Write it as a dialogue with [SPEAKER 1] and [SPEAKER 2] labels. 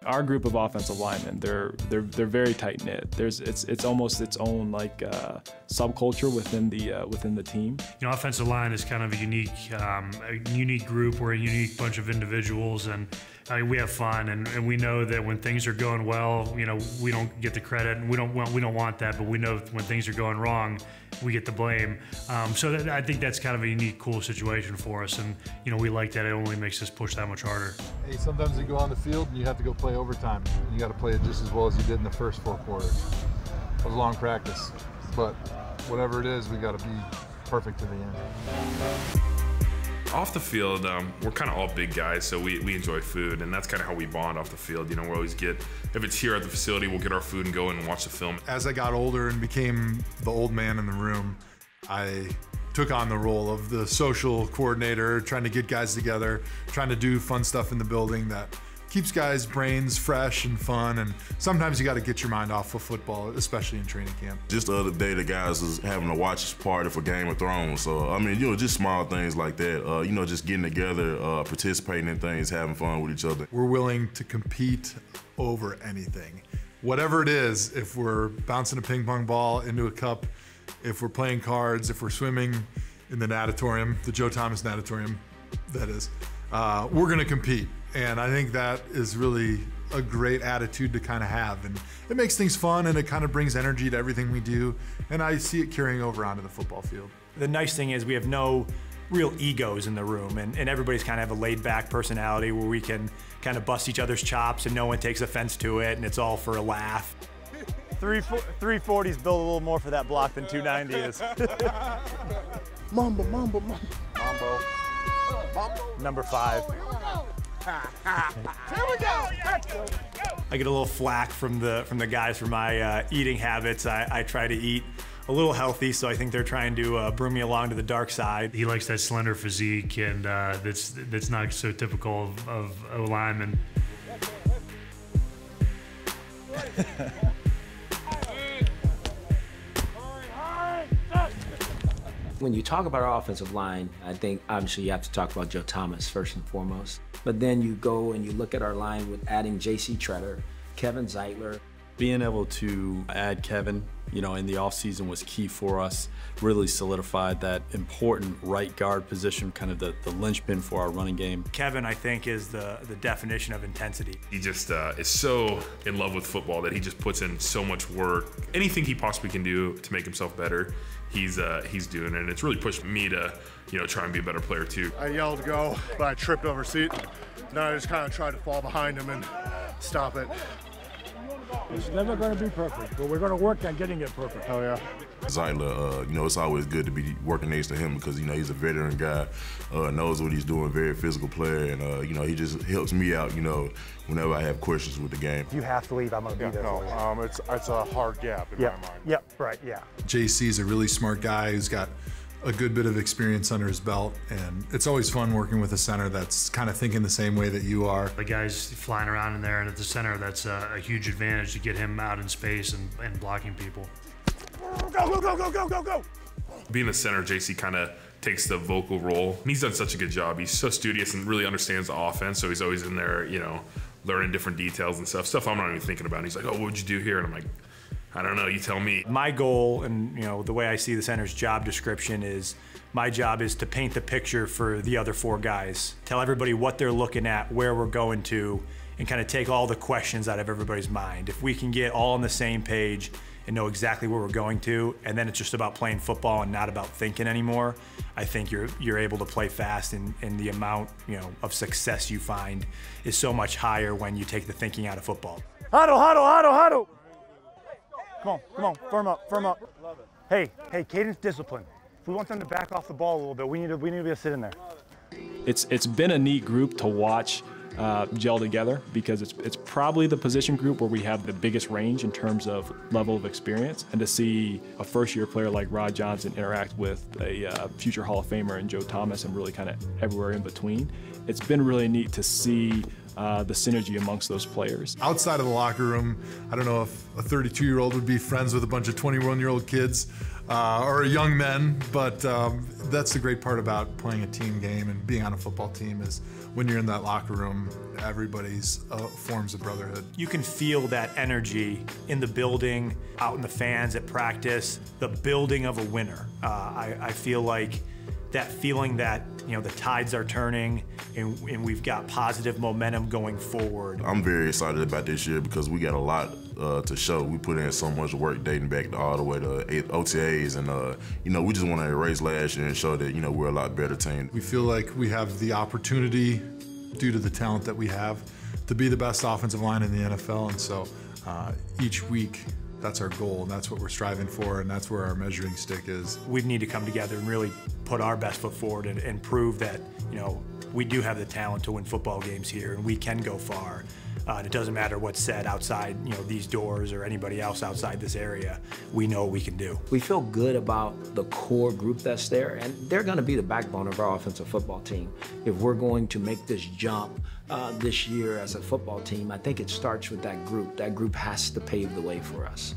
[SPEAKER 1] Our group of offensive linemen, they're very tight knit. It's almost its own like subculture within the team.
[SPEAKER 2] You know, offensive line is kind of a unique group. We're a unique bunch of individuals, and we have fun, and we know that when things are going well, you know, we don't get the credit, and we don't want that. But we know when things are going wrong, we get the blame. So I think that's kind of a unique, cool situation for us, and you know, we like that. It only makes us push that much harder.
[SPEAKER 3] Hey, sometimes you go on the field and you have to go play overtime. And you got to play it just as well as you did in the first 4 quarters. It was a long practice, but whatever it is, we got to be perfect to the end.
[SPEAKER 4] Off the field, we're kind of all big guys, so we enjoy food, and that's kind of how we bond off the field. You know, we always get, if it's here at the facility, we'll get our food and go in and watch the film.
[SPEAKER 3] As I got older and became the old man in the room, I took on the role of the social coordinator, trying to get guys together, trying to do fun stuff in the building that keeps guys' brains fresh and fun, and sometimes you got to get your mind off of football, especially in training camp.
[SPEAKER 5] Just the other day, the guys was having a watch party for Game of Thrones. So, I mean, you know, just small things like that. You know, just getting together, participating in things, having fun with each other.
[SPEAKER 3] We're willing to compete over anything. Whatever it is, if we're bouncing a ping pong ball into a cup, if we're playing cards, if we're swimming in the natatorium, the Joe Thomas natatorium, that is, we're gonna compete. And I think that is really a great attitude to kind of have. And it makes things fun, and it kind of brings energy to everything we do. And I see it carrying over onto the football field.
[SPEAKER 6] The nice thing is we have no real egos in the room, and everybody's kind of have a laid-back personality where we can kind of bust each other's chops and no one takes offense to it, and it's all for a laugh.
[SPEAKER 7] 340's built a little more for that block than 290 is. Mambo. Number 5.
[SPEAKER 6] Here we go! I get a little flack from the guys for my eating habits. I try to eat a little healthy, so I think they're trying to bring me along to the dark side.
[SPEAKER 2] He likes that slender physique, and that's not so typical of a lineman.
[SPEAKER 8] When you talk about our offensive line, I think obviously you have to talk about Joe Thomas first and foremost. But then you go and you look at our line with adding J.C. Tretter, Kevin Zeitler.
[SPEAKER 1] Being able to add Kevin, you know, in the offseason was key for us. Really solidified that important right guard position, kind of the linchpin for our running game.
[SPEAKER 6] Kevin, I think, is the definition of intensity.
[SPEAKER 4] He just is so in love with football that he just puts in so much work. Anything he possibly can do to make himself better, he's doing it. And it's really pushed me to, you know, try and be a better player too.
[SPEAKER 9] I yelled go, but I tripped over seat. Then I just kind of tried to fall behind him and stop it.
[SPEAKER 10] It's never going to be perfect, but we're going to work on getting it perfect.
[SPEAKER 9] Hell yeah.
[SPEAKER 5] Zeitler, you know, it's always good to be working next to him because, you know, he's a veteran guy, knows what he's doing, very physical player, and, you know, he just helps me out, you know, whenever I have questions with the game.
[SPEAKER 7] If you have to leave, I'm going to be there for you.
[SPEAKER 9] It's a hard gap in my mind.
[SPEAKER 7] Yep, right, yeah.
[SPEAKER 3] JC's a really smart guy who's got a good bit of experience under his belt, and it's always fun working with a center that's kind of thinking the same way that you are.
[SPEAKER 2] The guy's flying around in there, and at the center, that's a huge advantage to get him out in space and blocking people.
[SPEAKER 7] Go!
[SPEAKER 4] Being a center, JC kind of takes the vocal role, and he's done such a good job. He's so studious and really understands the offense, so he's always in there, you know, learning different details and stuff I'm not even thinking about. And he's like, oh, what would you do here? And I'm like, I don't know, you tell me.
[SPEAKER 6] My goal, and you know, the way I see the center's job description is, my job is to paint the picture for the other 4 guys. Tell everybody what they're looking at, where we're going to, and kind of take all the questions out of everybody's mind. If we can get all on the same page and know exactly where we're going to, and then it's just about playing football and not about thinking anymore, I think you're able to play fast, and the amount, you know, of success you find is so much higher when you take the thinking out of football.
[SPEAKER 7] Huddle! Come on, firm up. Hey, cadence discipline. If we want them to back off the ball a little bit, we need to be able to sit in there.
[SPEAKER 1] It's been a neat group to watch gel together, because it's probably the position group where we have the biggest range in terms of level of experience, and to see a first-year player like Rod Johnson interact with a future Hall of Famer and Joe Thomas, and really kind of everywhere in between, it's been really neat to see the synergy amongst those players.
[SPEAKER 3] Outside of the locker room, I don't know if a 32-year-old would be friends with a bunch of 21-year-old kids. or young men, but that's the great part about playing a team game and being on a football team is when you're in that locker room, everybody's forms a brotherhood.
[SPEAKER 6] You can feel that energy in the building, out in the fans at practice, the building of a winner. I feel like that feeling that, you know, the tides are turning and we've got positive momentum going forward.
[SPEAKER 5] I'm very excited about this year because we got a lot to show. We put in so much work dating back all the way to OTAs, and you know, we just want to erase last year and show that, you know, we're a lot better team.
[SPEAKER 3] We feel like we have the opportunity, due to the talent that we have, to be the best offensive line in the NFL, and so each week, that's our goal, and that's what we're striving for, and that's where our measuring stick is.
[SPEAKER 6] We need to come together and really put our best foot forward and prove that, you know, we do have the talent to win football games here, and we can go far. And it doesn't matter what's said outside, you know, these doors or anybody else outside this area. We know what we can do.
[SPEAKER 8] We feel good about the core group that's there, and they're going to be the backbone of our offensive football team. If we're going to make this jump this year as a football team, I think it starts with that group. That group has to pave the way for us.